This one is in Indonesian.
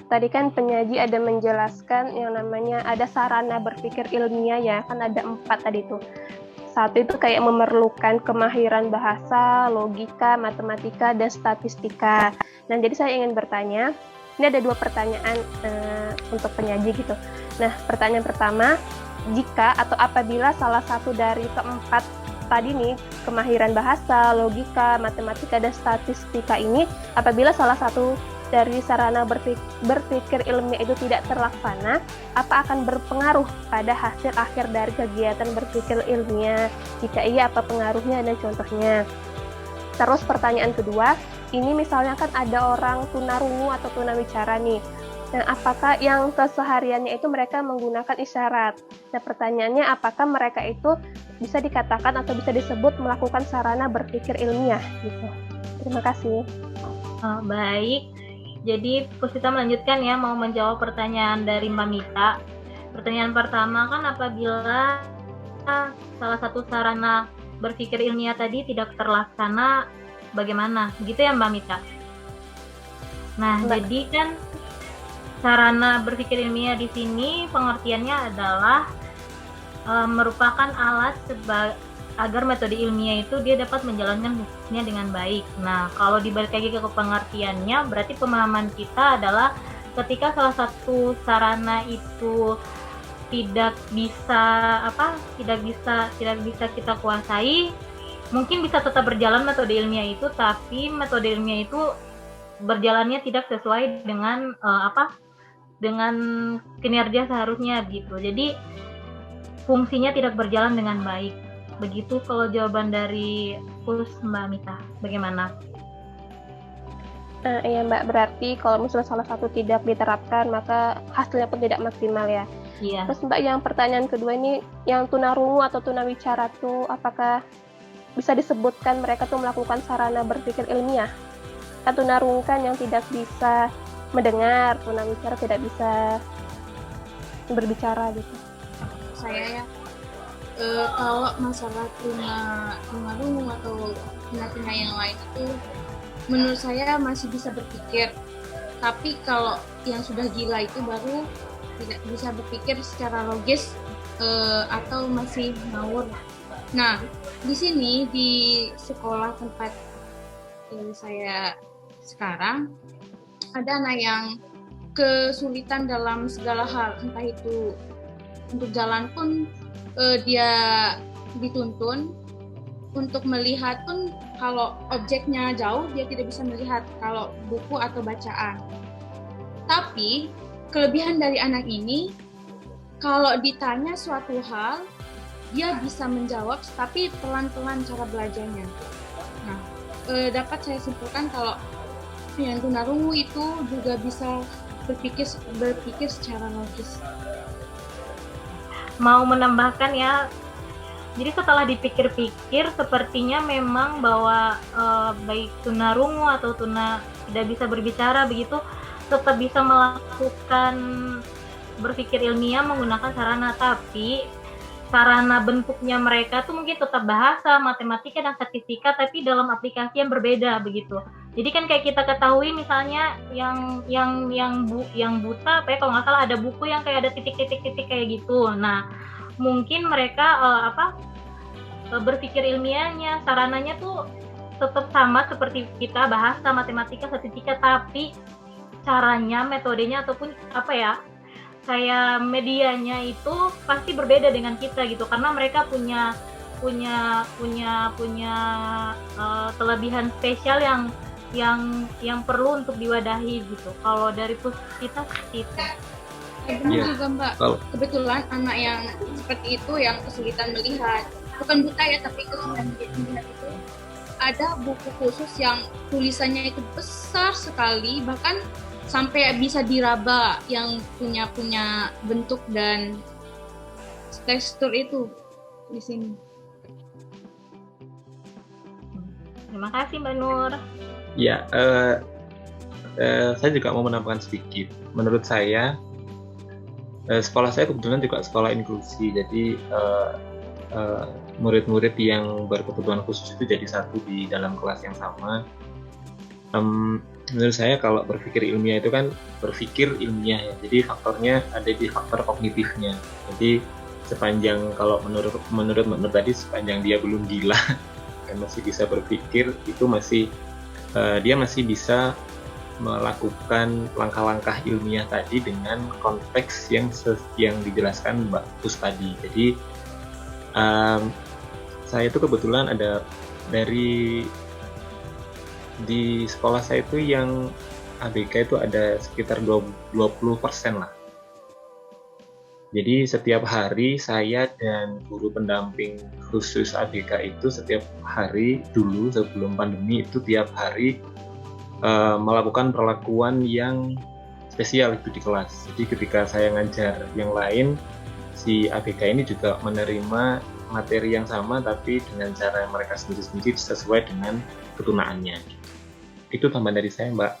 tadi kan penyaji ada menjelaskan yang namanya ada sarana berpikir ilmiah ya, kan ada 4 tadi tuh. Satu itu kayak memerlukan kemahiran bahasa, logika, matematika, dan statistika. Nah, jadi saya ingin bertanya, ini ada 2 pertanyaan untuk penyaji gitu. Nah, pertanyaan pertama, jika atau apabila salah satu dari keempat tadi nih, kemahiran bahasa, logika, matematika, dan statistika ini, apabila salah satu dari sarana berpikir ilmiah itu tidak terlaksana, apa akan berpengaruh pada hasil akhir dari kegiatan berpikir ilmiah? Jika iya, apa pengaruhnya dan contohnya? Terus pertanyaan kedua, ini misalnya kan ada orang tunarungu atau tunawicara nih. Nah, apakah yang kesehariannya itu mereka menggunakan isyarat? Nah, pertanyaannya apakah mereka itu bisa dikatakan atau bisa disebut melakukan sarana berpikir ilmiah gitu. Terima kasih. Baik. Jadi Puspita melanjutkan ya, mau menjawab pertanyaan dari Mbak Mita. Pertanyaan pertama kan apabila salah satu sarana berpikir ilmiah tadi tidak terlaksana, bagaimana? Begitu ya Mbak Mita? Nah, jadi kan sarana berpikir ilmiah di sini pengertiannya adalah merupakan alat agar metode ilmiah itu dia dapat menjalankan fungsinya dengan baik. Nah, kalau dibalik lagi ke pengertiannya, berarti pemahaman kita adalah ketika salah satu sarana itu tidak bisa kita kuasai, mungkin bisa tetap berjalan metode ilmiah itu, tapi metode ilmiah itu berjalannya tidak sesuai dengan dengan kinerja seharusnya gitu. Jadi fungsinya tidak berjalan dengan baik. Begitu kalau jawaban dari Mbak Mita. Bagaimana? Iya Mbak, berarti kalau misalnya salah satu tidak diterapkan, maka hasilnya pun tidak maksimal ya. Iya. Terus Mbak, yang pertanyaan kedua ini, yang tunarungu atau tunawicara tuh apakah bisa disebutkan mereka tuh melakukan sarana berpikir ilmiah? Kan tunarungu kan yang tidak bisa mendengar, tunawicara tidak bisa berbicara gitu. Saya ya, kalau masalah tunarungu atau tuna-tuna yang lain itu menurut saya masih bisa berpikir, tapi kalau yang sudah gila itu baru tidak bisa berpikir secara logis atau masih ngawur. Nah, di sini di sekolah tempat saya sekarang ada anak yang kesulitan dalam segala hal, entah itu untuk jalan pun dia dituntun, untuk melihat pun kalau objeknya jauh dia tidak bisa melihat kalau buku atau bacaan. Tapi kelebihan dari anak ini, kalau ditanya suatu hal dia bisa menjawab, tapi pelan-pelan cara belajarnya. Nah, dapat saya simpulkan kalau yang tunarungu itu juga bisa berpikir secara logis. Mau menambahkan ya, jadi setelah dipikir-pikir sepertinya memang bahwa baik tunarungu atau tuna tidak bisa berbicara begitu tetap bisa melakukan berpikir ilmiah menggunakan sarana, tapi sarana bentuknya mereka tuh mungkin tetap bahasa, matematika, dan statistika, tapi dalam aplikasi yang berbeda begitu. Jadi kan kayak kita ketahui misalnya yang buta, apa ya, kalau nggak salah ada buku yang kayak ada titik-titik kayak gitu. Nah, mungkin mereka berpikir ilmiahnya, sarananya tuh tetap sama seperti kita, bahasa, matematika, statistika, tapi caranya, metodenya ataupun kayak medianya itu pasti berbeda dengan kita gitu, karena mereka punya kelebihan spesial yang perlu untuk diwadahi gitu. Kalau dari kita seperti itu. Benar juga Mbak. Kebetulan anak yang seperti itu yang kesulitan melihat, bukan buta ya, tapi kesulitan melihat itu ada buku khusus yang tulisannya itu besar sekali, bahkan sampai bisa diraba, yang punya bentuk dan tekstur itu di sini. Terima kasih Mbak Nur. Ya, saya juga mau menambahkan sedikit. Menurut saya, sekolah saya kebetulan juga sekolah inklusi, jadi murid-murid yang berkebutuhan khusus itu jadi satu di dalam kelas yang sama. menurut saya kalau berpikir ilmiah itu kan berpikir ilmiah ya. Jadi faktornya ada di faktor kognitifnya. Jadi sepanjang kalau menurut tadi sepanjang dia belum gila dan masih bisa berpikir, itu masih dia masih bisa melakukan langkah-langkah ilmiah tadi dengan konteks yang dijelaskan Mbak Pus tadi. Jadi saya itu kebetulan ada di sekolah saya itu yang ABK itu ada sekitar 20% lah. Jadi setiap hari saya dan guru pendamping khusus ABK itu setiap hari dulu sebelum pandemi itu tiap hari melakukan perlakuan yang spesial itu di kelas. Jadi ketika saya ngajar yang lain, si ABK ini juga menerima materi yang sama tapi dengan cara mereka sendiri-sendiri sesuai dengan ketunaannya. Itu tambahan dari saya, Mbak.